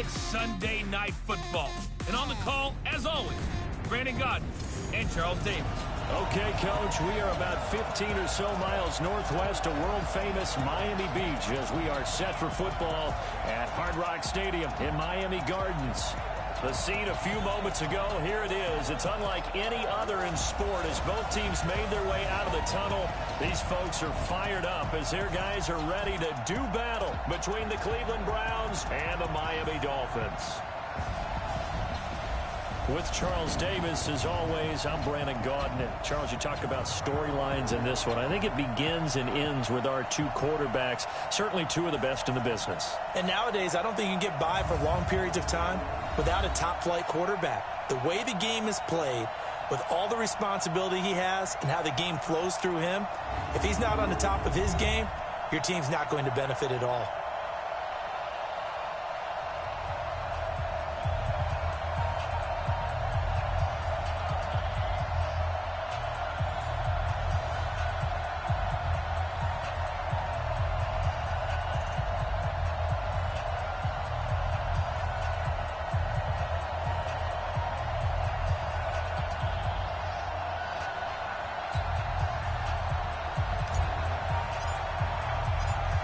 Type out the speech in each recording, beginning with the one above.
It's Sunday Night Football. And on the call, as always, Brandon Gaudin and Charles Davis. Okay, Coach, we are about 15 or so miles northwest of world-famous Miami Beach as we are set for football at Hard Rock Stadium in Miami Gardens. The scene a few moments ago, here it is. It's unlike any other in sport as both teams made their way out of the tunnel. These folks are fired up as their guys are ready to do battle between the Cleveland Browns and the Miami Dolphins. With Charles Davis, as always, I'm Brandon Gaudin. Charles, you talk about storylines in this one. I think it begins and ends with our two quarterbacks, certainly two of the best in the business. And nowadays, I don't think you can get by for long periods of time without a top-flight quarterback. The way the game is played, with all the responsibility he has and how the game flows through him, if he's not on the top of his game, your team's not going to benefit at all.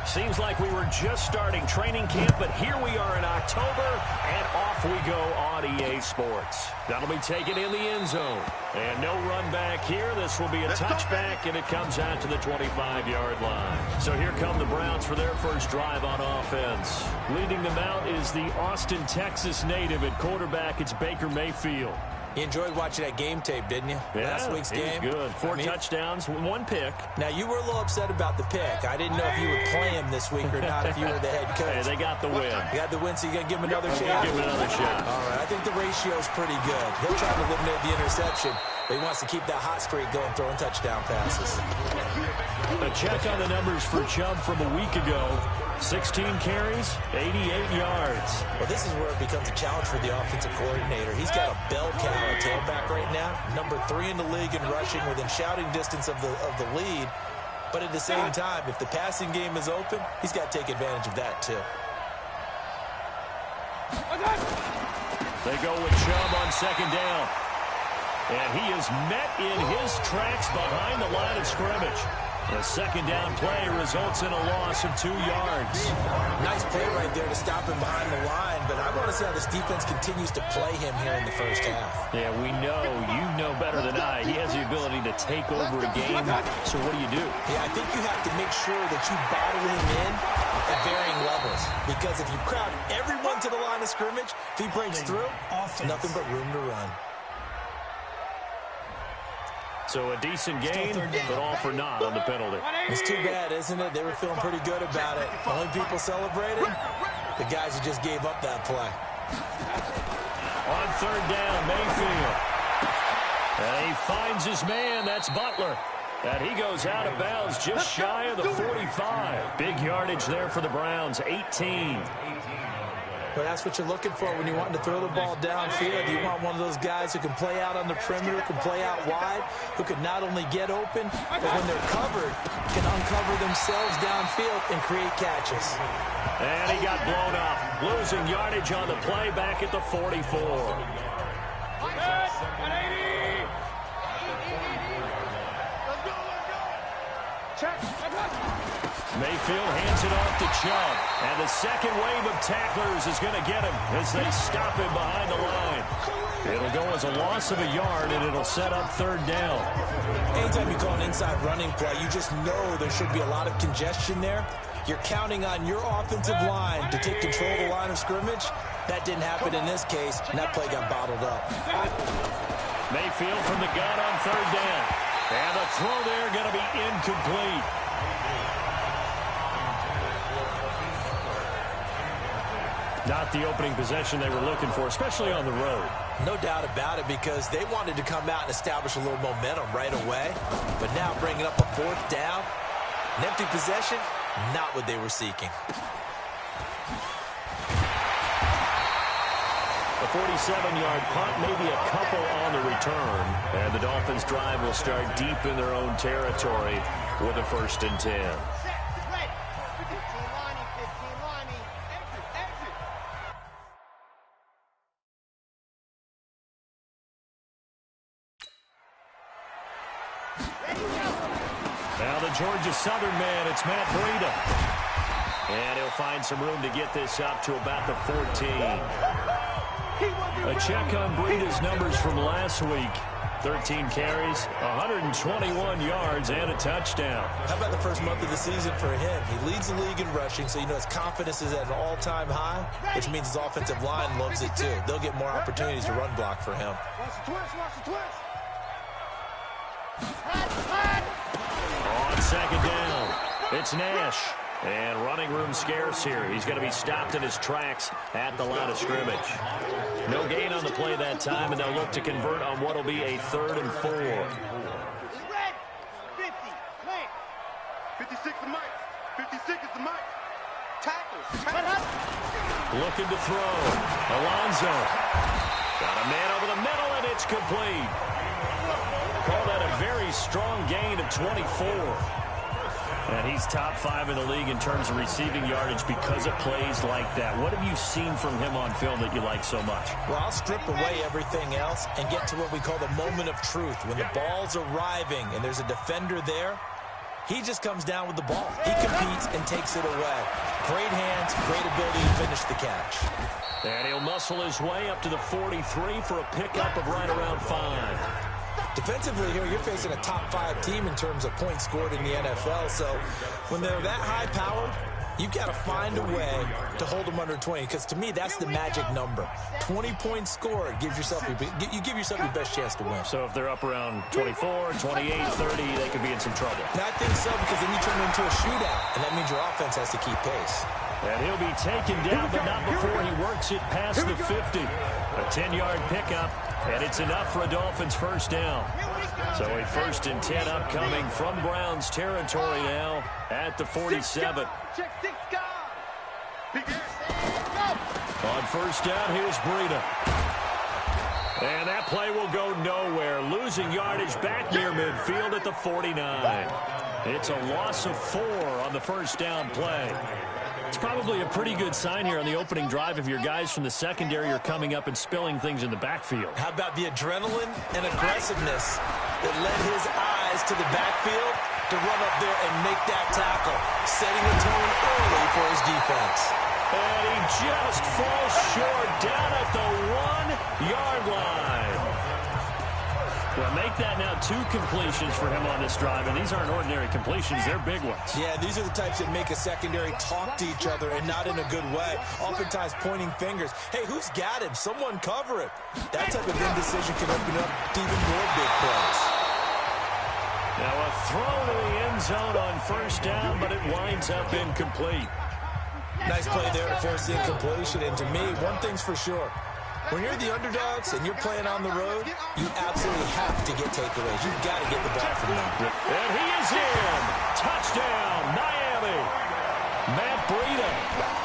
Seems like we were just starting training camp, but here we are in October, and off we go on EA Sports. That'll be taken in the end zone. And no run back here. This will be a touchback, and it comes out to the 25-yard line. So here come the Browns for their first drive on offense. Leading them out is the Austin, Texas native at quarterback. It's Baker Mayfield. You enjoyed watching that game tape, didn't you? Yeah, Last week's game. Good. Four touchdowns, one pick. Now, you were a little upset about the pick. I didn't know if you would play him this week or not if you were the head coach. Hey, they got the win. You got the win, so you're going to give him another shot? Give him another shot. All right, I think the ratio's pretty good. He'll try to eliminate the interception, but he wants to keep that hot streak going, throwing touchdown passes. A check on the numbers for Chubb from a week ago. 16 carries, 88 yards. Well, this is where it becomes a challenge for the offensive coordinator. He's got a bell cow at tailback right now, number 3 in the league in rushing, within shouting distance of the lead. But at the same time, if the passing game is open, he's got to take advantage of that too. They go with Chubb on second down. And he is met in his tracks behind the line of scrimmage. The second down play results in a loss of 2 yards. Nice play right there to stop him behind the line, but I want to see how this defense continues to play him here in the first half. Yeah, we know, you know better than I, he has the ability to take over a game. So what do? Yeah, I think you have to make sure that you bottle him in at varying levels, because if you crowd everyone to the line of scrimmage, if he breaks through, nothing but room to run. So a decent gain, but all for naught on the penalty. It's too bad, isn't it? They were feeling pretty good about it. Only people celebrating, the guys who just gave up that play. On third down, Mayfield. And he finds his man. That's Butler. And he goes out of bounds just shy of the 45. Big yardage there for the Browns, 18. But that's what you're looking for when you want to throw the ball downfield. You want one of those guys who can play out on the perimeter, can play out wide, who can not only get open, but when they're covered, can uncover themselves downfield and create catches. And he got blown up. Losing yardage on the play back at the 44. Mayfield hands it off to Chubb. And the second wave of tacklers is going to get him as they stop him behind the line. It'll go as a loss of a yard, and it'll set up third down. Anytime you call an inside running play, you just know there should be a lot of congestion there. You're counting on your offensive line to take control of the line of scrimmage. That didn't happen in this case, and that play got bottled up. Mayfield from the gun on third down. And the throw there going to be incomplete. Not the opening possession they were looking for, especially on the road. No doubt about it, because they wanted to come out and establish a little momentum right away. But now bringing up a fourth down, an empty possession, not what they were seeking. A 47-yard punt, maybe a couple on the return. And the Dolphins' drive will start deep in their own territory with a 1st and 10. Now the Georgia Southern man, it's Matt Breida. And he'll find some room to get this up to about the 14. A check on Breida's numbers from last week. 13 carries, 121 yards, and a touchdown. How about the first month of the season for him? He leads the league in rushing, so you know his confidence is at an all-time high, which means his offensive line loves it too. They'll get more opportunities to run block for him. On second down, it's Nash. And running room scarce here. He's going to be stopped in his tracks at the line of scrimmage. No gain on the play that time, and they'll look to convert on what will be a 3rd and 4. 56 is Mike. 56 is the Mike. Tackles. Looking to throw. Alonzo. Got a man over the middle, and it's complete. Call that a very strong gain of 24. And he's top 5 in the league in terms of receiving yardage because of plays like that. What have you seen from him on film that you like so much? Well, I'll strip away everything else and get to what we call the moment of truth. When the ball's arriving and there's a defender there, he just comes down with the ball. He competes and takes it away. Great hands, great ability to finish the catch. And he'll muscle his way up to the 43 for a pickup of right around 5. Defensively here, you're facing a top 5 team in terms of points scored in the NFL. So when they're that high-powered, you've got to find a way to hold them under 20. Because to me, that's the magic number. 20 points scored you give yourself your best chance to win. So if they're up around 24, 28, 30, they could be in some trouble. And I think so, because then you turn it into a shootout, and that means your offense has to keep pace. And he'll be taken down, but not before he works it past the 50. A 10-yard pickup, and it's enough for a Dolphins first down. So a 1st and 10 upcoming from Browns territory now at the 47. On first down, here's Breida. And that play will go nowhere. Losing yardage back near midfield at the 49. It's a loss of 4 on the first down play. It's probably a pretty good sign here on the opening drive if your guys from the secondary are coming up and spilling things in the backfield. How about the adrenaline and aggressiveness that led his eyes to the backfield to run up there and make that tackle, setting the tone early for his defense. And he just falls short down at the 1-yard line. Well, make that now 2 completions for him on this drive, and these aren't ordinary completions. They're big ones. Yeah, these are the types that make a secondary talk to each other and not in a good way. Oftentimes pointing fingers. Hey, who's got him? Someone cover it. That type of indecision can open up to even more big plays. Now a throw to the end zone on first down, but it winds up incomplete. Nice play there to force the incompletion. And to me, one thing's for sure. When you're the underdogs and you're playing on the road, you absolutely have to get takeaways. You've got to get the ball from them. And he is in. Touchdown, Miami. Matt Breida,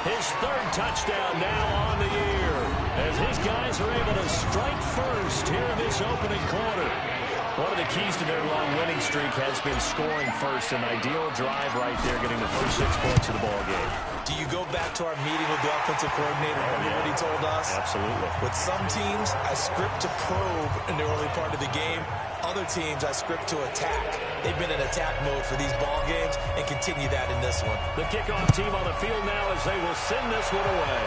his 3rd touchdown now on the year, as his guys are able to strike first here in this opening quarter. One of the keys to their long winning streak has been scoring first. An ideal drive right there, getting the first 6 points of the ball game. Do you go back to our meeting with the offensive coordinator? Remember what he told us? Absolutely. With some teams, I script to probe in the early part of the game. Other teams, I script to attack. They've been in attack mode for these ball games and continue that in this one. The kickoff team on the field now as they will send this one away.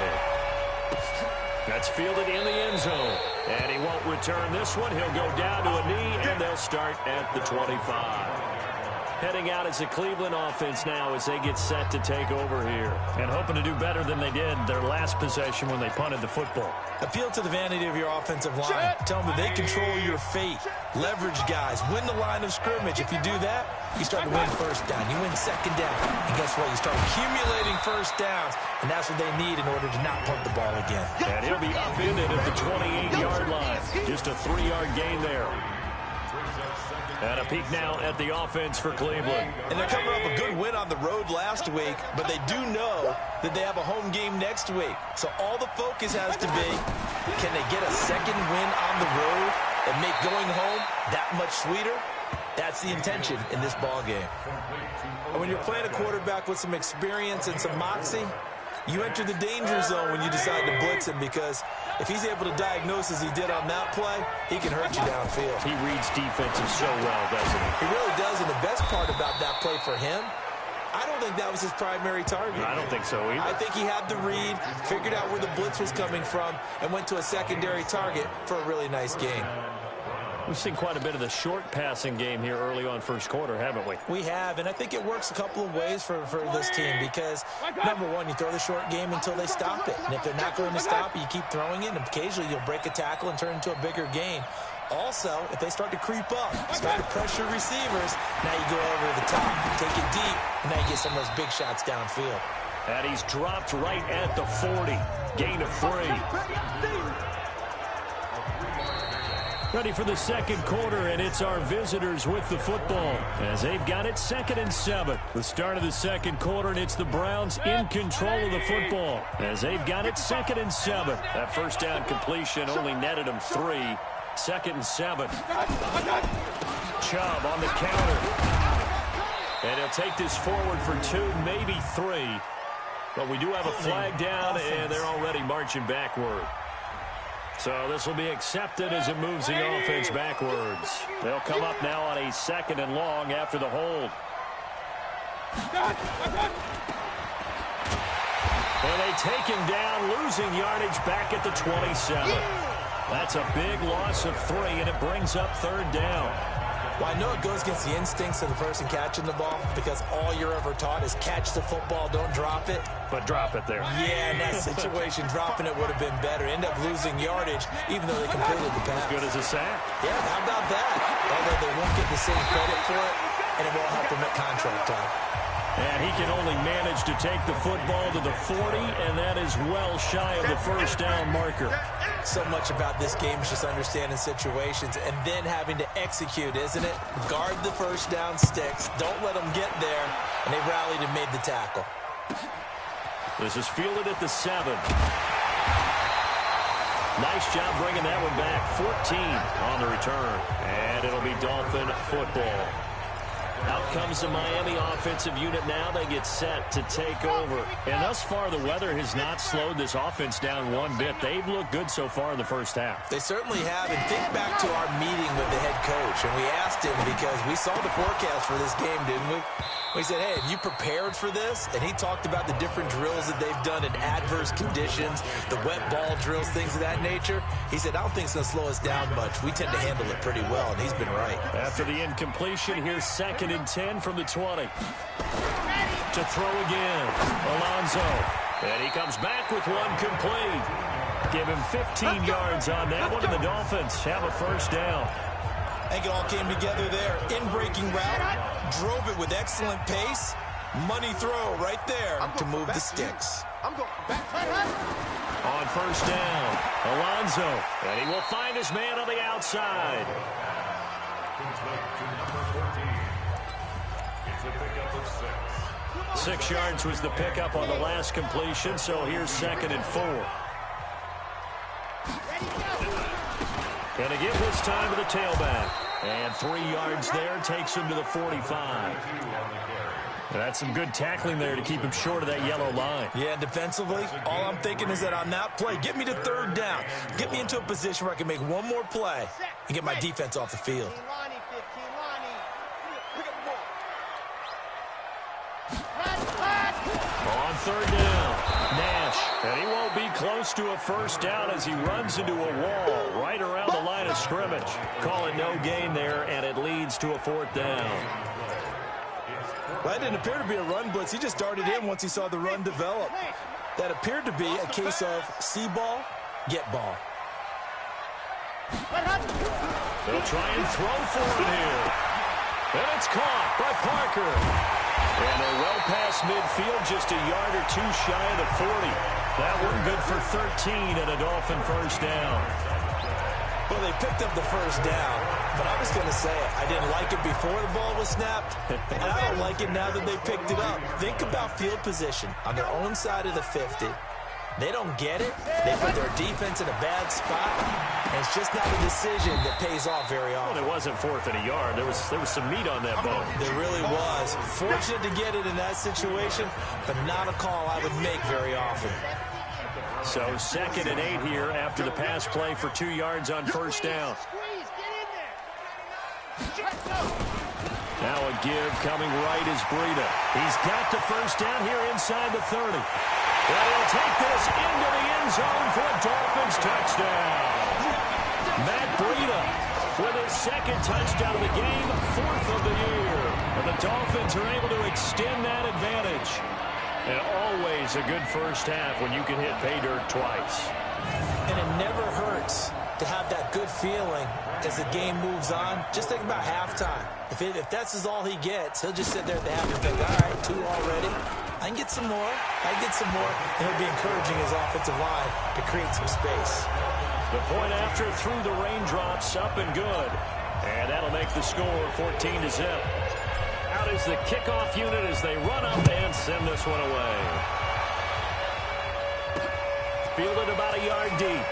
That's fielded in the end zone. And he won't return this one. He'll go down to a knee, and they'll start at the 25. Heading out as the Cleveland offense now as they get set to take over here. And hoping to do better than they did their last possession when they punted the football. Appeal to the vanity of your offensive line. Tell them that they control your fate. Leverage guys. Win the line of scrimmage. If you do that, you start to win first down. You win second down. And guess what? You start accumulating first downs. And that's what they need in order to not punt the ball again. And he'll be upended at the 28-yard line. Just a 3-yard gain there. And a peek now at the offense for Cleveland. And they're coming off a good win on the road last week, but they do know that they have a home game next week. So all the focus has to be, can they get a second win on the road and make going home that much sweeter? That's the intention in this ball game. And when you're playing a quarterback with some experience and some moxie, You enter the danger zone when you decide to blitz him, because if he's able to diagnose as he did on that play, he can hurt you downfield. He reads defenses so well, doesn't he? He really does, and the best part about that play for him, I don't think that was his primary target. I don't think so either. I think he had the read, figured out where the blitz was coming from, and went to a secondary target for a really nice gain. We've seen quite a bit of the short passing game here early on first quarter, haven't we? We have, and I think it works a couple of ways for this team because, number one, you throw the short game until they stop it. And if they're not going to stop it, you keep throwing it, and occasionally you'll break a tackle and turn it into a bigger gain. Also, if they start to creep up, start to pressure receivers, now you go over to the top, take it deep, and now you get some of those big shots downfield. And he's dropped right at the 40. Gain of 3. Ready for the second quarter, and it's our visitors with the football as they've got it 2nd and 7. The start of the second quarter, and it's the Browns in control of the football as they've got it 2nd and 7. That first down completion only netted them 3. 2nd and 7. Chubb on the counter. And he'll take this forward for 2, maybe 3. But we do have a flag down, and they're already marching backward. So this will be accepted as it moves the offense backwards. They'll come up now on a 2nd and long after the hold. And they take him down, losing yardage back at the 27. That's a big loss of 3, and it brings up 3rd down. Well, I know it goes against the instincts of the person catching the ball because all you're ever taught is catch the football, don't drop it. But drop it there. Yeah, in that situation, dropping it would have been better. End up losing yardage, even though they completed the pass. As good as a sack. Yeah, how about that? Although they won't get the same credit for it, and it won't help them at contract time. And he can only manage to take the football to the 40, and that is well shy of the first down marker. So much about this game is just understanding situations and then having to execute, isn't it? Guard the first down sticks. Don't let them get there. And they rallied and made the tackle. This is fielded at the 7. Nice job bringing that one back. 14 on the return. And it'll be Dolphin football. Out comes the Miami offensive unit now. They get set to take over. And thus far, the weather has not slowed this offense down one bit. They've looked good so far in the first half. They certainly have. And think back to our meeting with the head coach. And we asked him because we saw the forecast for this game, didn't we? We said, hey, have you prepared for this? And he talked about the different drills that they've done in adverse conditions, the wet ball drills, things of that nature. He said, I don't think it's going to slow us down much. We tend to handle it pretty well, and he's been right. After the incompletion, here's 2nd and 10 from the 20. To throw again, Alonso. And he comes back with one complete. Give him 15 yards on that one, and the Dolphins have a first down. I think it all came together there. In-breaking route, drove it with excellent pace. Money throw right there to move the sticks. On first down, Alonso. And he will find his man on the outside. 6 yards was the pickup on the last completion, so here's 2nd and 4. And again this time to the tailback. And 3 yards there takes him to the 45. And that's some good tackling there to keep him short of that yellow line. Yeah, defensively, all I'm thinking is that on that play, get me to 3rd down. Get me into a position where I can make one more play and get my defense off the field. On 3rd down, Nash. And he won't be close to a first down as he runs into a wall right around the line of scrimmage. Call it no gain there, and it leads to a 4th down. Well, that didn't appear to be a run blitz. He just darted in once he saw the run develop. That appeared to be a case of see ball, get ball. They'll try and throw for it here. And it's caught by Parker. And they're well past midfield, just a yard or 2 shy of the 40. That one good for 13 and a Dolphin first down. Well, they picked up the first down, but I was going to say it. I didn't like it before the ball was snapped, and I don't like it now that they picked it up. Think about field position on their own side of the 50. They don't get it. They put their defense in a bad spot, and it's just not a decision that pays off very often. Well, it wasn't 4th and a yard. There was some meat on that bone. There really was. Fortunate to get it in that situation, but not a call I would make very often. So 2nd and 8 here after the pass play for 2 yards on first down. Now a give coming right is Breida. He's got the first down here inside the 30. But he'll take this into the end zone for a Dolphins touchdown. Matt Breida with his 2nd touchdown of the game, 4th of the year. And the Dolphins are able to extend that advantage. And always a good first half when you can hit pay dirt twice. And it never hurts to have that good feeling as the game moves on. Just think about halftime. If that's all he gets, he'll just sit there at the half and think, all right, 2 already. I can get some more. And he'll be encouraging his offensive line to create some space. The point after through the raindrops, up and good. And that'll make the score 14-0. Out is the kickoff unit as they run up and send this one away. Fielded about a yard deep.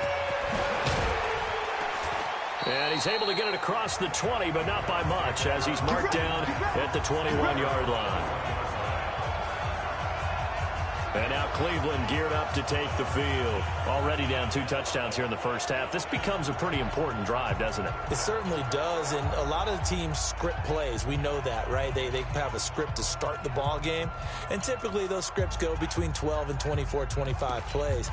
And he's able to get it across the 20, but not by much, as he's marked down at the 21-yard line. And now Cleveland geared up to take the field. Already down 2 touchdowns here in the first half. This becomes a pretty important drive, doesn't it? It certainly does, and a lot of the teams script plays. We know that, right? They have a script to start the ball game, and typically those scripts go between 12 and 24, 25 plays.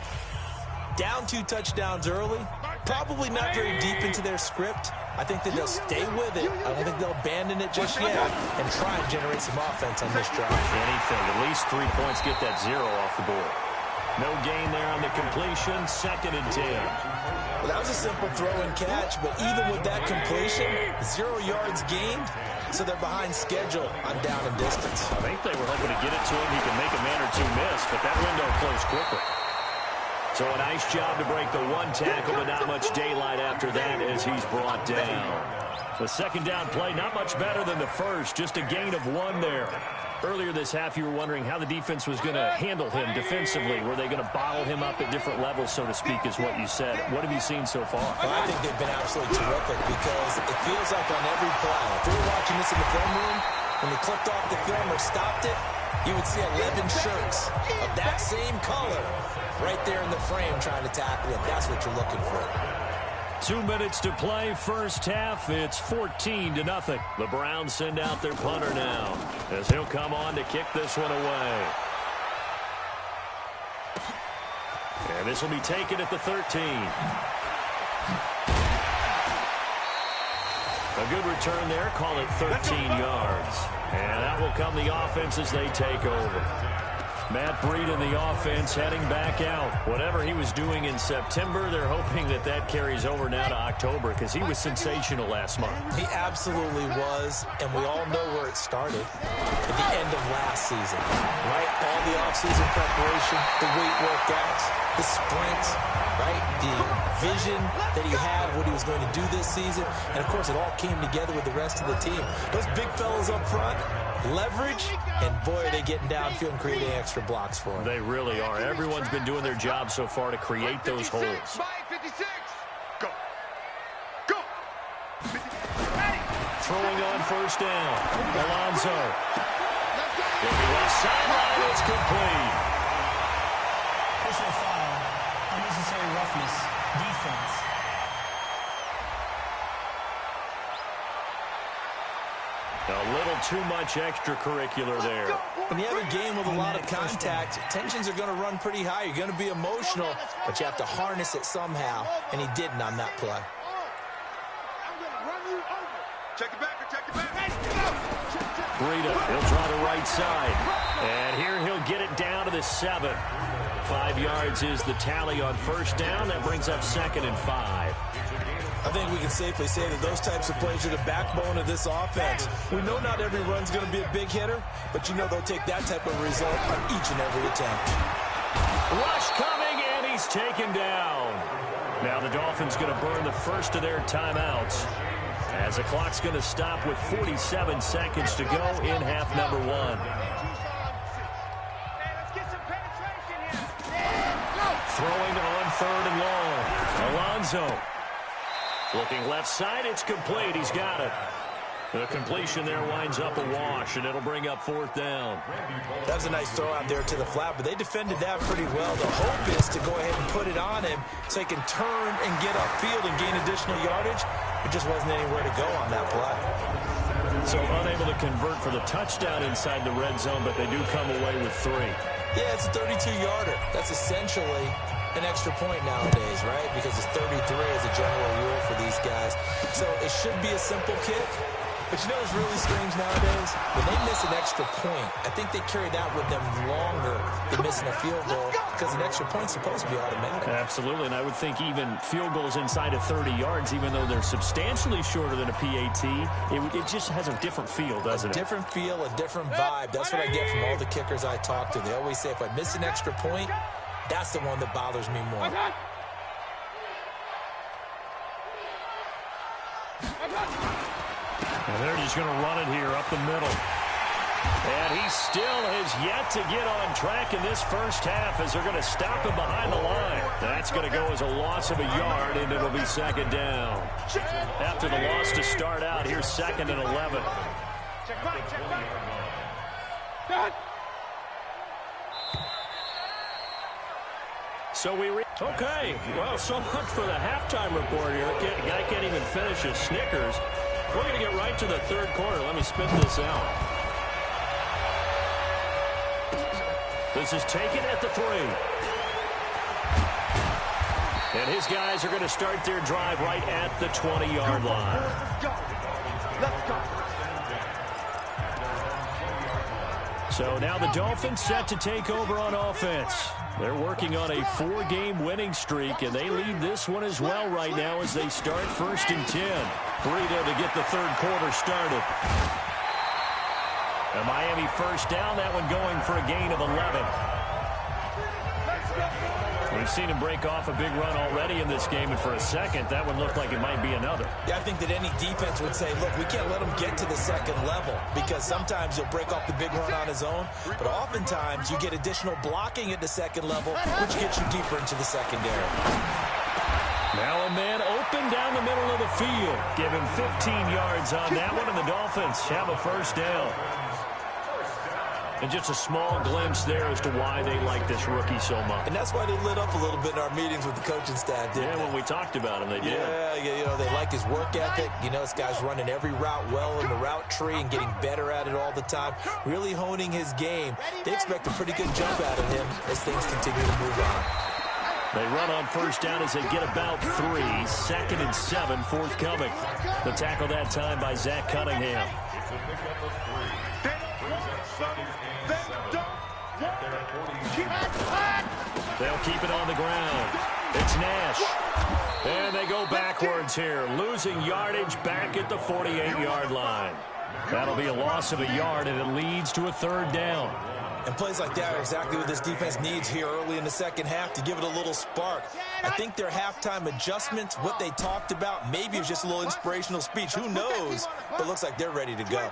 Down 2 touchdowns early, probably not very deep into their script. I think that they'll stay with it. I don't think they'll abandon it just yet and try and generate some offense on this drive. Anything. At least 3 points, get that 0 off the board. No gain there on the completion. 2nd and 10. Well, that was a simple throw and catch, but even with that completion, 0 yards gained, so they're behind schedule on down and distance. I think they were hoping to get it to him. He can make a man or 2 miss, but that window closed quickly. So a nice job to break the 1 tackle, but not much daylight after that as he's brought down. The 2nd down play, not much better than the first, just a gain of 1 there. Earlier this half, you were wondering how the defense was going to handle him defensively. Were they going to bottle him up at different levels, so to speak, is what you said. What have you seen so far? Well, I think they've been absolutely terrific because it feels like on every play, if we were watching this in the film room, when they clicked off the film or stopped it, you would see 11 shirts of that same color right there in the frame trying to tackle it. That's what you're looking for. 2 minutes to play, first half. It's 14-0. The Browns send out their punter now as he'll come on to kick this one away. And this will be taken at the 13. A good return there. Call it 13 yards. And that will come the offense as they take over. Matt Breida in the offense heading back out. Whatever he was doing in September, they're hoping that that carries over now to October because he was sensational last month. He absolutely was, and we all know where it started at the end of last season, right? All the offseason preparation, the weight workouts, the sprints, right? The vision that he had, what he was going to do this season, and of course it all came together with the rest of the team. Those big fellas up front, leverage, and boy, are they getting downfield and creating extra blocks for him. They really are. Everyone's been doing their job so far to create those holes. Go. Go. Throwing on first down. Alonzo. Looking left sideline. It's complete. Personal foul. Unnecessary roughness. Defense. A little too much extracurricular there. When you have a game with a lot of contact, tensions are going to run pretty high. You're going to be emotional, but you have to harness it somehow, and he didn't on that play. I'm going to run you over. Check it back. Breida, he'll draw the right side. And here he'll get it down to the 7. 5 yards is the tally on first down. That brings up 2nd and 5. I think we can safely say that those types of plays are the backbone of this offense. We know not every run's going to be a big hitter, but you know they'll take that type of result on each and every attempt. Rush coming, and he's taken down. Now the Dolphins going to burn the first of their timeouts as the clock's going to stop with 47 seconds to go in half number 1. throwing on 3rd and long. Alonso looking left side. It's complete. He's got it. The completion there winds up a wash, and it'll bring up 4th down. That was a nice throw out there to the flat, but they defended that pretty well. The hope is to go ahead and put it on him so he can turn and get upfield and gain additional yardage. There just wasn't anywhere to go on that play. So unable to convert for the touchdown inside the red zone, but they do come away with 3. Yeah, it's a 32-yarder. That's essentially an extra point nowadays, right? Because it's 33 as a general rule for these guys. So it should be a simple kick. But you know what's really strange nowadays? When they miss an extra point, I think they carry that with them longer than missing a field goal because an extra point's supposed to be automatic. Absolutely, and I would think even field goals inside of 30 yards, even though they're substantially shorter than a PAT, it just has a different feel, doesn't it? A different feel, a different vibe. That's what I get from all the kickers I talk to. They always say if I miss an extra point, that's the one that bothers me more. And they're just going to run it here up the middle. And he still has yet to get on track in this first half as they're going to stop him behind the line. That's going to go as a loss of a yard, and it'll be 2nd down. After the loss to start out, here's 2nd and 11. So okay, well, so much for the halftime report here. The guy can't even finish his Snickers. We're going to get right to the 3rd quarter. Let me spit this out. This is taken at the 3. And his guys are going to start their drive right at the 20-yard line. Let's go. So now the Dolphins set to take over on offense. They're working on a 4-game winning streak, and they lead this one as well right now as they start 1st and 10. Burrito to get the 3rd quarter started. A Miami 1st down, that one going for a gain of 11. We've seen him break off a big run already in this game, and for a second, that one looked like it might be another. Yeah, I think that any defense would say, look, we can't let him get to the 2nd level because sometimes he'll break off the big run on his own, but oftentimes you get additional blocking at the 2nd level, which gets you deeper into the secondary. Now a man open down the middle of the field. Give him 15 yards on that one, and the Dolphins have a 1st down. And just a small glimpse there as to why they like this rookie so much. And that's why they lit up a little bit in our meetings with the coaching staff, didn't they? When we talked about him, they did. Yeah, you know, they like his work ethic. You know, this guy's running every route well in the route tree and getting better at it all the time, really honing his game. They expect a pretty good jump out of him as things continue to move on. They run on 1st down as they get about 3. 2nd and 7 forthcoming. The tackle that time by Zach Cunningham. They'll keep it on the ground. It's Nash. And they go backwards here, losing yardage back at the 48-yard line. That'll be a loss of a yard, and it leads to a 3rd down. And plays like that are exactly what this defense needs here early in the 2nd half to give it a little spark. I think their halftime adjustments, what they talked about, maybe it was just a little inspirational speech. Who knows? But it looks like they're ready to go.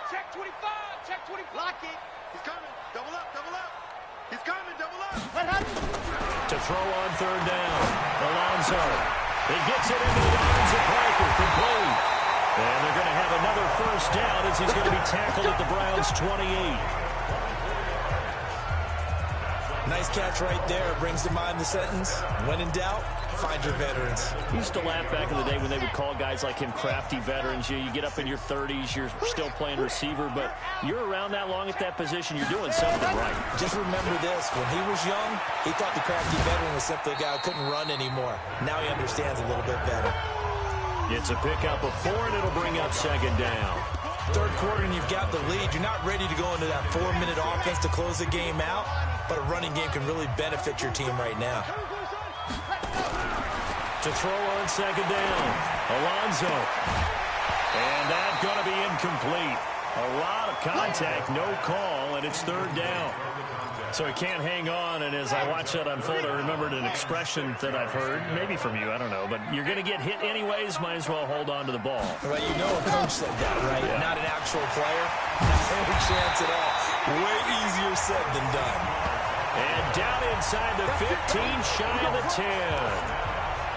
Check 25. Check 25. Lock it. He's coming. Double up. Double up. He's coming. Double up. To throw on 3rd down. Alonso. He gets it into the arms of Parker. Complete. And they're going to have another 1st down as he's going to be tackled at the Browns' 28. Nice catch right there. Brings to mind the sentence, when in doubt, find your veterans. We used to laugh back in the day when they would call guys like him crafty veterans. You get up in your 30s, you're still playing receiver, but you're around that long at that position, you're doing something right. Just remember this. When he was young, he thought the crafty veteran was simply a guy who couldn't run anymore. Now he understands a little bit better. It's a pickup of 4, and it'll bring up 2nd down. 3rd quarter, and you've got the lead. You're not ready to go into that 4-minute offense to close the game out, but a running game can really benefit your team right now. To throw on 2nd down, Alonso. And that's going to be incomplete. A lot of contact, no call, and it's 3rd down. So he can't hang on, and as I watch that unfold, I remembered an expression that I've heard, maybe from you, I don't know, but you're going to get hit anyways, might as well hold on to the ball. Well, you know a coach said that, right? Yeah. Not an actual player. Not any chance at all. Way easier said than done. And down inside the 15, shy of the 10.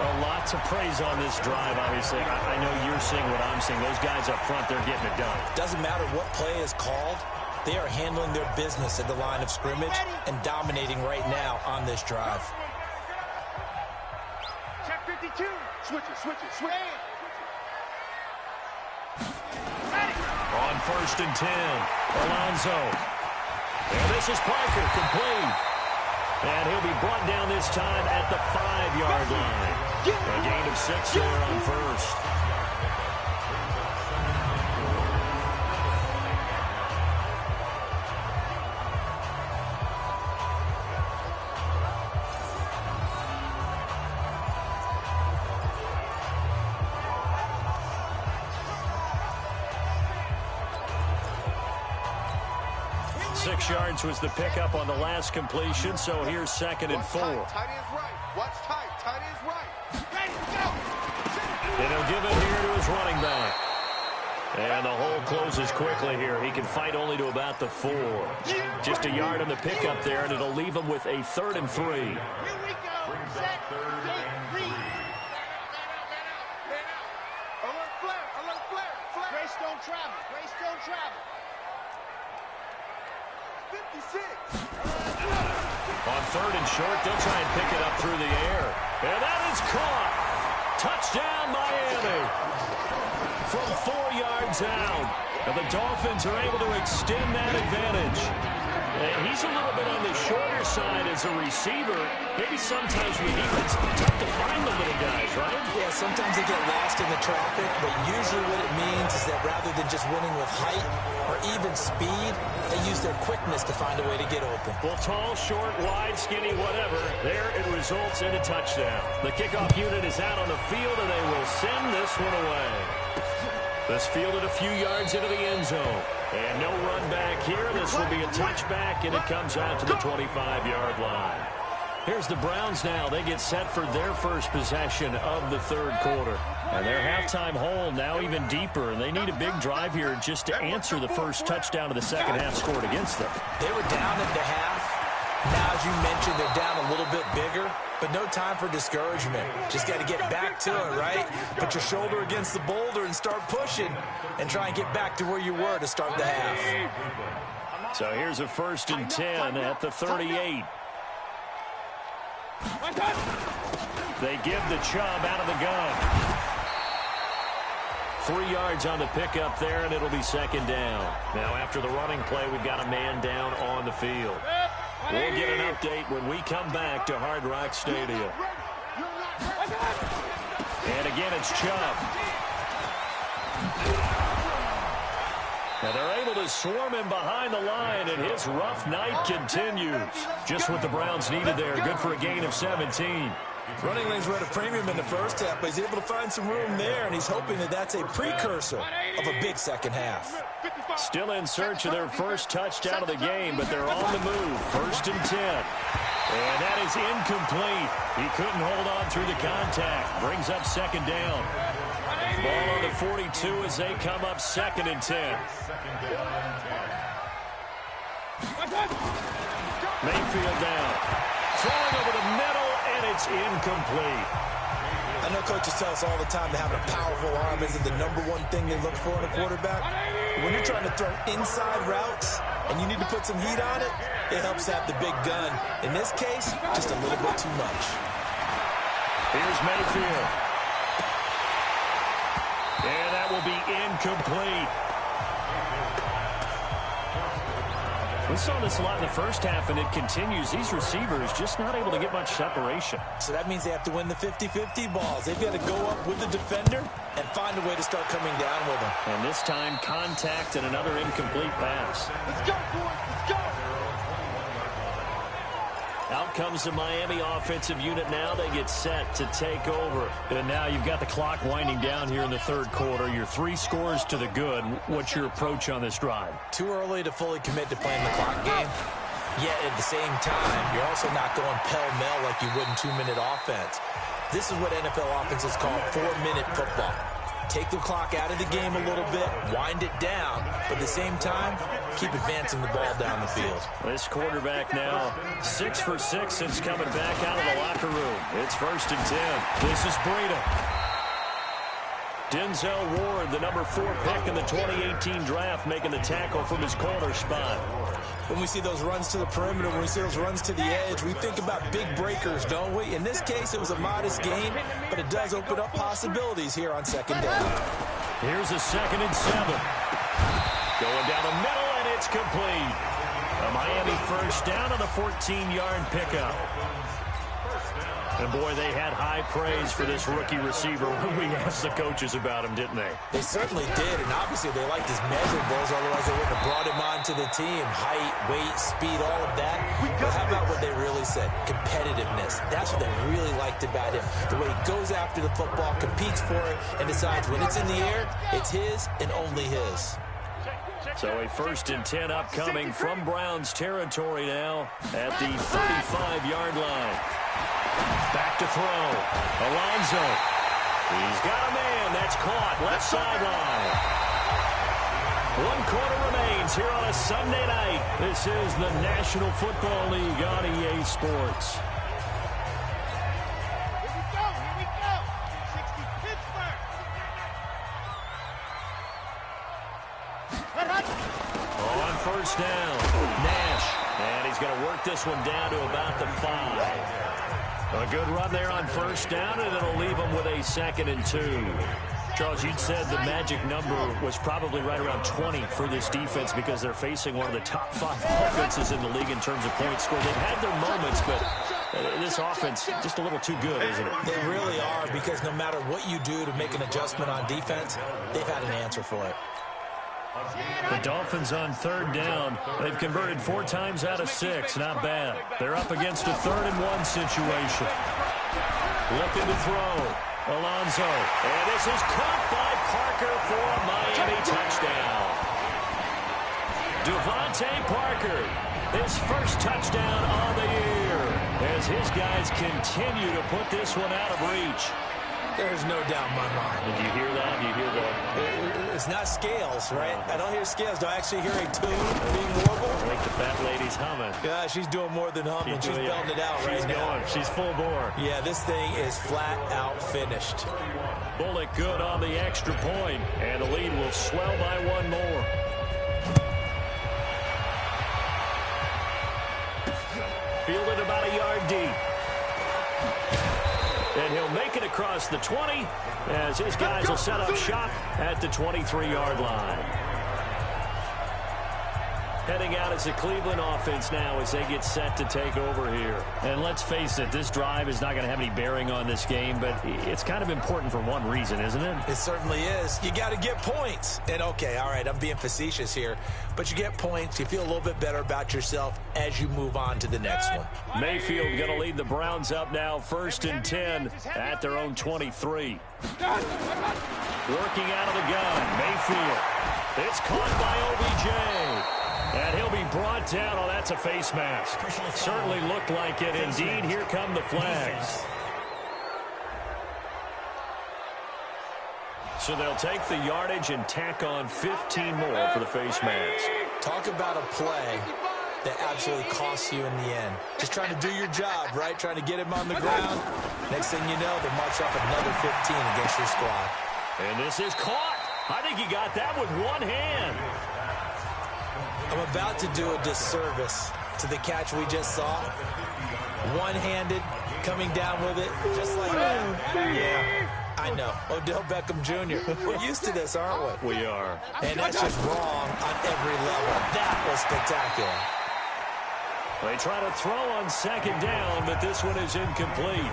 A lot to praise on this drive, obviously. I know you're seeing what I'm seeing. Those guys up front, they're getting it done. Doesn't matter what play is called. They are handling their business at the line of scrimmage and dominating right now on this drive. Check 52. Switch it, switch it, switch it. On 1st and 10, Alonso. And this is Parker, complete. And he'll be brought down this time at the 5-yard line. A gain of 6 there on 1st. 6 yards was the pickup on the last completion, so here's 2nd and 4. Tight end's right. Watch tight. Tight end's right. Ready, go. And he'll give it here to his running back. And the hole closes quickly here. He can fight only to about the 4. Just a yard on the pickup there, and it'll leave him with a 3rd and 3. Here we go. Set, take, read. Alert flare. Alert flare. Flare. Greystone travel. Greystone travel. 56. On 3rd and short, they'll try and pick it up through the air. And that is caught. Touchdown, Miami. From 4 yards out. And the Dolphins are able to extend that advantage. And he's a little bit on the shorter side as a receiver. Maybe sometimes we need it. It's tough to find the little guys, right? Yeah, sometimes they get lost in the traffic, but usually what it means is that rather than just winning with height or even speed, they use their quickness to find a way to get open. Well, tall, short, wide, skinny, whatever, there it results in a touchdown. The kickoff unit is out on the field, and they will send this one away. This fielded a few yards into the end zone. And no run back here. This will be a touchback, and it comes out to the 25-yard line. Here's the Browns now. They get set for their first possession of the 3rd quarter. And their halftime hole now even deeper, and they need a big drive here just to answer the first touchdown of the second half scored against them. They were down at the half. Now, as you mentioned, they're down a little bit bigger, but no time for discouragement. Just got to get back to it, right? Put your shoulder against the boulder and start pushing and try and get back to where you were to start the half. So here's a 1st and 10 at the 38. They give the Chubb out of the gun. 3 yards on the pickup there, and it'll be 2nd down. Now, after the running play, we've got a man down on the field. We'll get an update when we come back to Hard Rock Stadium. And again, it's Chubb. Now they're able to swarm him behind the line, and his rough night continues. Just what the Browns needed there. Good for a gain of 17. Running lanes were at a premium in the first half, but he's able to find some room there, and he's hoping that that's a precursor of a big second half. Still in search of their first touchdown of the game, but they're on the move. 1st and 10. And that is incomplete. He couldn't hold on through the contact. Brings up 2nd down. Ball on the 42 as they come up 2nd and 10. Mayfield down. Throwing over the middle, and it's incomplete. I know coaches tell us all the time that having a powerful arm isn't the #1 thing they look for in a quarterback. When you're trying to throw inside routes and you need to put some heat on it, it helps to have the big gun. In this case, just a little bit too much. Here's Mayfield. And that will be incomplete. We saw this a lot in the first half, and it continues. These receivers just not able to get much separation. So that means they have to win the 50-50 balls. They've got to go up with the defender and find a way to start coming down with them. And this time, contact and another incomplete pass. Let's go, boys. Let's go. Out comes the Miami offensive unit now. They get set to take over. And now you've got the clock winding down here in the 3rd quarter. Your 3 scores to the good. What's your approach on this drive? Too early to fully commit to playing the clock game. Yet at the same time, you're also not going pell-mell like you would in 2-minute offense. This is what NFL offenses call 4-minute football. take the clock out of the game a little bit, wind it down, but at the same time, keep advancing the ball down the field. This quarterback now 6 for 6 since coming back out of the locker room. It's 1st and 10. This is Breida. Denzel Ward, the number 4 pick in the 2018 draft, making the tackle from his corner spot. When we see those runs to the perimeter, when we see those runs to the edge, we think about big breakers, don't we? In this case, it was a modest gain, but it does open up possibilities here on 2nd down. Here's a 2nd and 7. Going down the middle, and it's complete. A Miami 1st down on the 14-yard pickup. And, boy, they had high praise for this rookie receiver when we asked the coaches about him, didn't they? They certainly did, and obviously they liked his measurables, otherwise they wouldn't have brought him onto the team. Height, weight, speed, all of that. But how about what they really said? Competitiveness. That's what they really liked about him. The way he goes after the football, competes for it, and decides when it's in the air, it's his and only his. So a 1st and 10 upcoming from Browns territory now at the 35-yard line. Back to throw. Alonso. He's got a man. That's caught. Left sideline. 1 quarter remains here on a Sunday night. This is the National Football League on EA Sports. Here we go. Here we go. 60 Pittsburgh. On 1st down. Nash. And he's going to work this one down to about the 5. A good run there on 1st down, and it'll leave them with a 2nd and 2. Charles, you'd said the magic number was probably right around 20 for this defense because they're facing one of the top 5 offenses in the league in terms of points scored. They've had their moments, but this offense just a little too good, isn't it? They really are, because no matter what you do to make an adjustment on defense, they've had an answer for it. The Dolphins on 3rd down. They've converted 4 times out of 6. Not bad. They're up against a 3rd and 1 situation. Looking to throw. Alonso. And this is caught by Parker for a Miami touchdown. Devontae Parker, his 1st touchdown on the year, as his guys continue to put this one out of reach. There's no doubt in my mind. Did you hear that? Do you hear that? It's not scales, right? I don't hear scales. Do I actually hear a tune being warbled? I think the fat lady's humming. Yeah, she's doing more than humming. She's belting it out right now. She's full bore. Yeah, this thing is flat out finished. Bullock good on the extra point, and the lead will swell by 1 more. Fielded about a yard deep. And he'll make it across the 20 as his guys will set up shop at the 23-yard line. Heading out as the Cleveland offense now as they get set to take over here. And let's face it, this drive is not going to have any bearing on this game, but it's kind of important for one reason, isn't it? It certainly is. You got to get points. And okay, all right, I'm being facetious here, but you get points, you feel a little bit better about yourself as you move on to the next one. Mayfield going to lead the Browns up now, 1st and 10 at their own 23. Working out of the gun, Mayfield. It's caught by OBJ. And he'll be brought down. Oh, that's a face mask. Certainly looked like it. Indeed, here come the flags. So they'll take the yardage and tack on 15 more for the face mask. Talk about a play that absolutely costs you in the end. Just trying to do your job, right? Trying to get him on the ground. Next thing you know, they march up another 15 against your squad. And this is caught. I think he got that with one hand. I'm about to do a disservice to the catch we just saw. One-handed, coming down with it, just like that. Yeah, I know. Odell Beckham Jr. We're used to this, aren't we? We are. And that's just wrong on every level. That was spectacular. They try to throw on 2nd down, but this one is incomplete.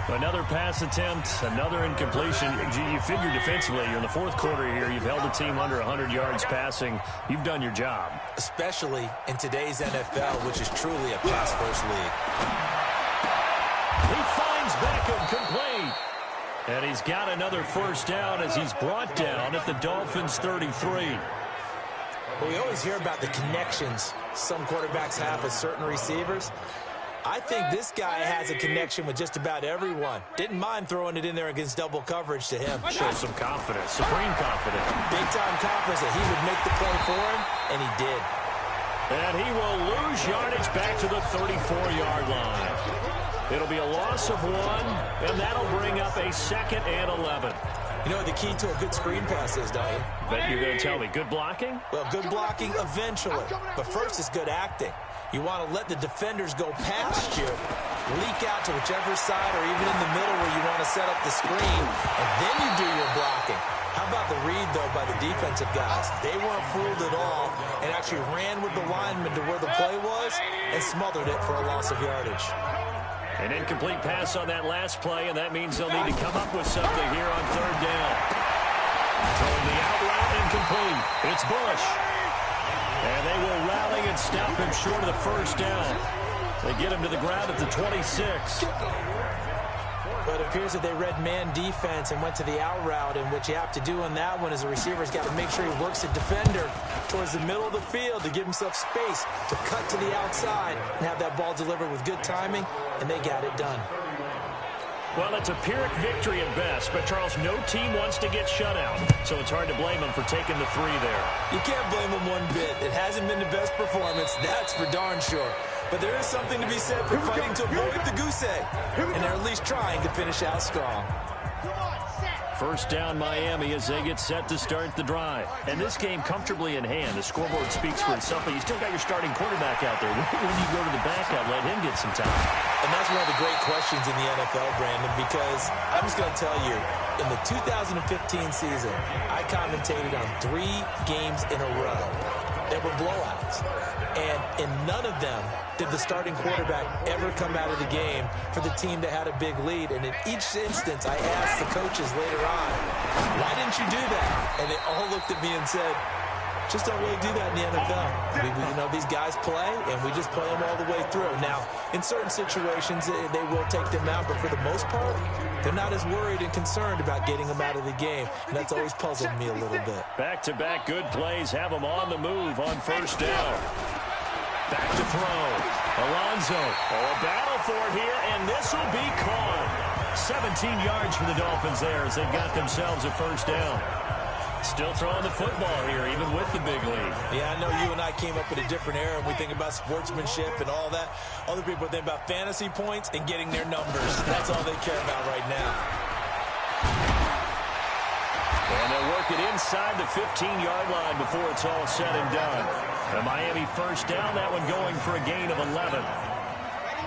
Another pass attempt, another incompletion. You figure defensively, you're in the 4th quarter here. You've held the team under 100 yards passing. You've done your job. Especially in today's NFL, which is truly a pass-first league. He finds Beckham complete. And he's got another 1st down as he's brought down at the Dolphins' 33. Well, we always hear about the connections some quarterbacks have with certain receivers. I think this guy has a connection with just about everyone. Didn't mind throwing it in there against double coverage to him. Shows some confidence, supreme confidence. Big-time confidence that he would make the play for him, and he did. And he will lose yardage back to the 34-yard line. It'll be a loss of 1, and that'll bring up a 2nd and 11. You know what the key to a good screen pass is, don't you? Bet you're going to tell me. Good blocking? Well, good blocking eventually. But first is good acting. You want to let the defenders go past you, leak out to whichever side or even in the middle where you want to set up the screen, and then you do your blocking. How about the read, though, by the defensive guys? They weren't fooled at all and actually ran with the lineman to where the play was and smothered it for a loss of yardage. An incomplete pass on that last play, and that means they'll need to come up with something here on 3rd down. Throwing the out route incomplete. It's Bush. And they will rally and stop him short of the 1st down. They get him to the ground at the 26. But it appears that they read man defense and went to the out route, and what you have to do on that one is the receiver's got to make sure he works the defender towards the middle of the field to give himself space to cut to the outside and have that ball delivered with good timing, and they got it done. Well, it's a Pyrrhic victory at best, but, Charles, no team wants to get shut out, so it's hard to blame them for taking the 3 there. You can't blame them one bit. It hasn't been the best performance, that's for darn sure. But there is something to be said for fighting to avoid the goose egg, and they're at least trying to finish out strong. 1st down Miami as they get set to start the drive. And this game comfortably in hand. The scoreboard speaks for itself, but you still got your starting quarterback out there. When you go to the backup, let him get some time. And that's one of the great questions in the NFL, Brandon, because I'm just going to tell you, in the 2015 season, I commentated on 3 games in a row. They were blowouts. And in none of them did the starting quarterback ever come out of the game for the team that had a big lead. And in each instance, I asked the coaches later on, why didn't you do that? And they all looked at me and said, just don't really do that in the NFL. You know, these guys play, and we just play them all the way through. Now, in certain situations, they will take them out, but for the most part, they're not as worried and concerned about getting them out of the game, and that's always puzzled me a little bit. Back-to-back good plays have them on the move on 1st down. Back to throw. Alonso. Oh, a battle for it here, and this will be caught. 17 yards for the Dolphins there as they got themselves a 1st down. Still throwing the football here, even with the big lead. Yeah, I know you and I came up in a different era, and we think about sportsmanship and all that. Other people think about fantasy points and getting their numbers. That's all they care about right now. And they'll work it inside the 15-yard line before it's all said and done. The Miami 1st down, that one going for a gain of 11.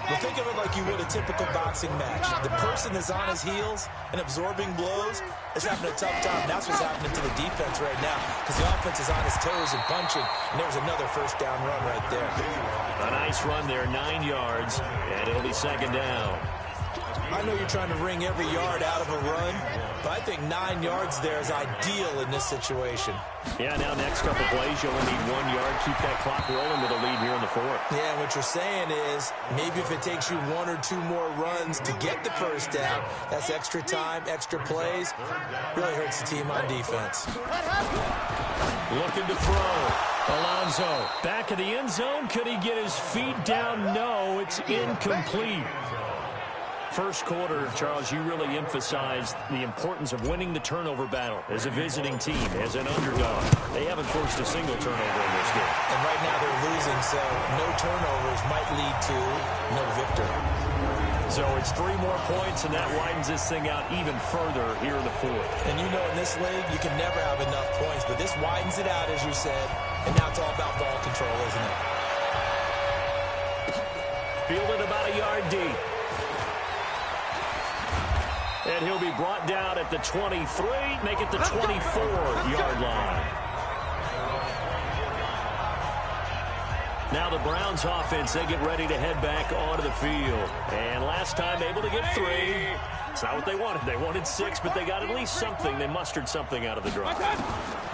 Well, think of it like you would a typical boxing match. The person is on his heels and absorbing blows is having a tough time. That's what's happening to the defense right now because the offense is on his toes and punching, and there was another 1st down run right there. A nice run there, 9 yards, and it'll be 2nd down. I know you're trying to wring every yard out of a run, but I think 9 yards there is ideal in this situation. Yeah, now next couple plays, you only need 1 yard. Keep that clock rolling with a lead here in the 4th. Yeah, what you're saying is maybe if it takes you 1 or 2 more runs to get the 1st down, that's extra time, extra plays. Really hurts the team on defense. Looking to throw. Alonso back of the end zone. Could he get his feet down? No, it's incomplete. 1st quarter, Charles, you really emphasized the importance of winning the turnover battle as a visiting team, as an underdog. They haven't forced a single turnover in this game. And right now they're losing, so no turnovers might lead to no victory. So it's 3 more points, and that widens this thing out even further here in the 4th. And you know in this league, you can never have enough points, but this widens it out, as you said, and now it's all about ball control, isn't it? Fielded about a yard deep. And he'll be brought down at the 23, make it the 24-yard line. Now the Browns offense, they get ready to head back onto the field. And last time able to get 3. It's not what they wanted. They wanted 6, but they got at least something. They mustered something out of the drive.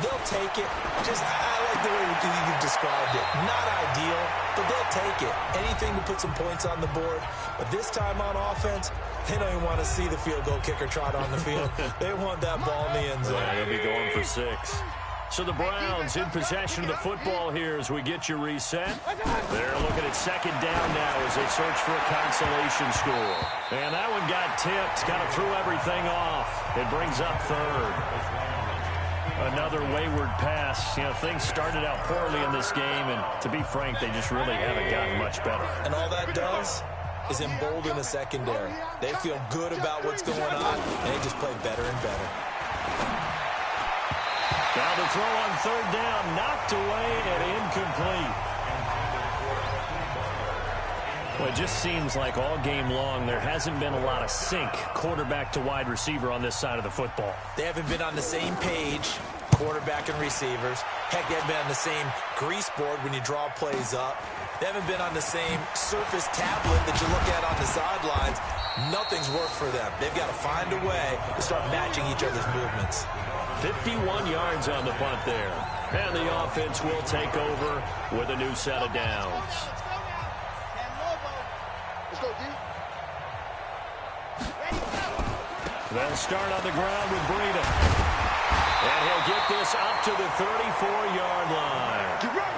They'll take it. I like the way you described it. Not ideal, but they'll take it. Anything to put some points on the board. But this time on offense, they don't even want to see the field goal kicker trot on the field. They want that ball in the end zone. Yeah, they'll be going for 6. So the Browns in possession of the football here as we get you reset. They're looking at second down now as they search for a consolation score. And that one got tipped, kind of threw everything off. It brings up third. Another wayward pass. You know, things started out poorly in this game, and to be frank, they just really haven't gotten much better. And all that does is embolden the secondary. They feel good about what's going on, and they just play better and better. Now the throw on third down, knocked away and incomplete. Well, it just seems like all game long there hasn't been a lot of sync quarterback to wide receiver on this side of the football. They haven't been on the same page, quarterback and receivers. Heck, they haven't been on the same grease board when you draw plays up. They haven't been on the same surface tablet that you look at on the sidelines. Nothing's worked for them. They've got to find a way to start matching each other's movements. 51 yards on the punt there. And the offense will take over with a new set of downs. They'll start on the ground with Breida. And he'll get this up to the 34-yard line.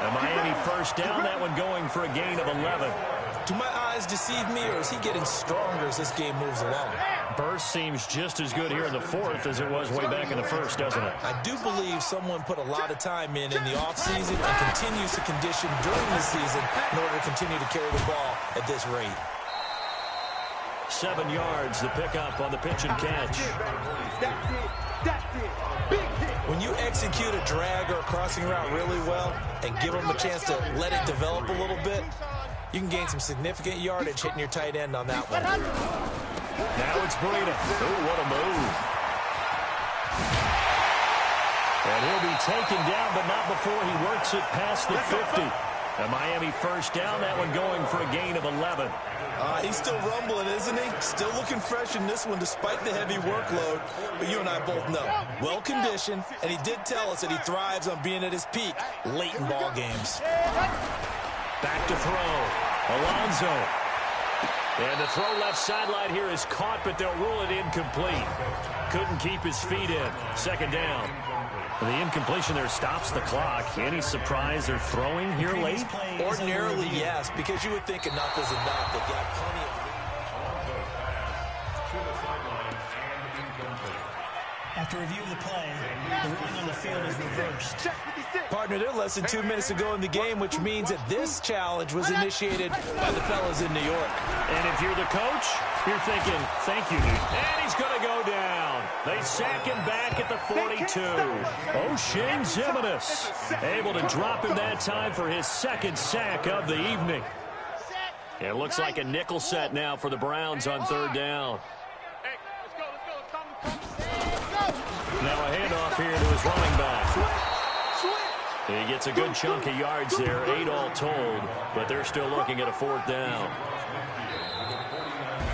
A Miami first down, that one going for a gain of 11. Do my eyes deceive me, or is he getting stronger as this game moves along? Burst seems just as good here in the fourth as it was way back in the first, doesn't it? I do believe someone put a lot of time in the offseason and continues to condition during the season in order to continue to carry the ball at this rate. 7 yards, the pickup on the pitch and catch. When you execute a drag or a crossing route really well and give them a chance to let it develop a little bit, you can gain some significant yardage hitting your tight end on that one. Now it's Breida. Ooh, what a move. And he'll be taken down, but not before he works it past the 50. A Miami first down, that one going for a gain of 11. He's still rumbling, isn't he? Still looking fresh in this one despite the heavy workload. But you and I both know, well-conditioned, and he did tell us that he thrives on being at his peak late in ball games. Back to throw. Alonso. And the throw left sideline here is caught, but they'll rule it incomplete. Couldn't keep his feet in. Second down. The incompletion there stops the clock. Any surprise they're throwing here late? Ordinarily, yes, because you would think enough is enough. They've got plenty of... After review of the play, the ruling on the field is reversed. Partner, they're less than 2 minutes to go in the game, which means that this challenge was initiated by the fellas in New York. And if you're the coach, you're thinking, thank you, Newton. And he's going to go down. They sack him back at the 42. O'Shane Zimenez able to drop him that time for his second sack of the evening. It looks like a nickel set now for the Browns on third down. Now a handoff here to his running back. He gets a good chunk of yards there, 8 all told, but they're still looking at a fourth down.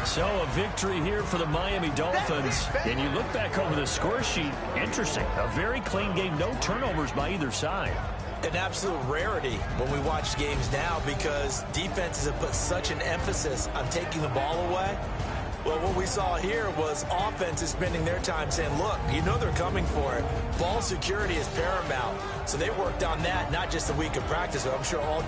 So a victory here for the Miami Dolphins. And you look back over the score sheet, interesting. A very clean game, no turnovers by either side. An absolute rarity when we watch games now because defenses have put such an emphasis on taking the ball away. Well, what we saw here was offenses spending their time saying, look, you know they're coming for it. Ball security is paramount. So they worked on that, not just a week of practice, but I'm sure all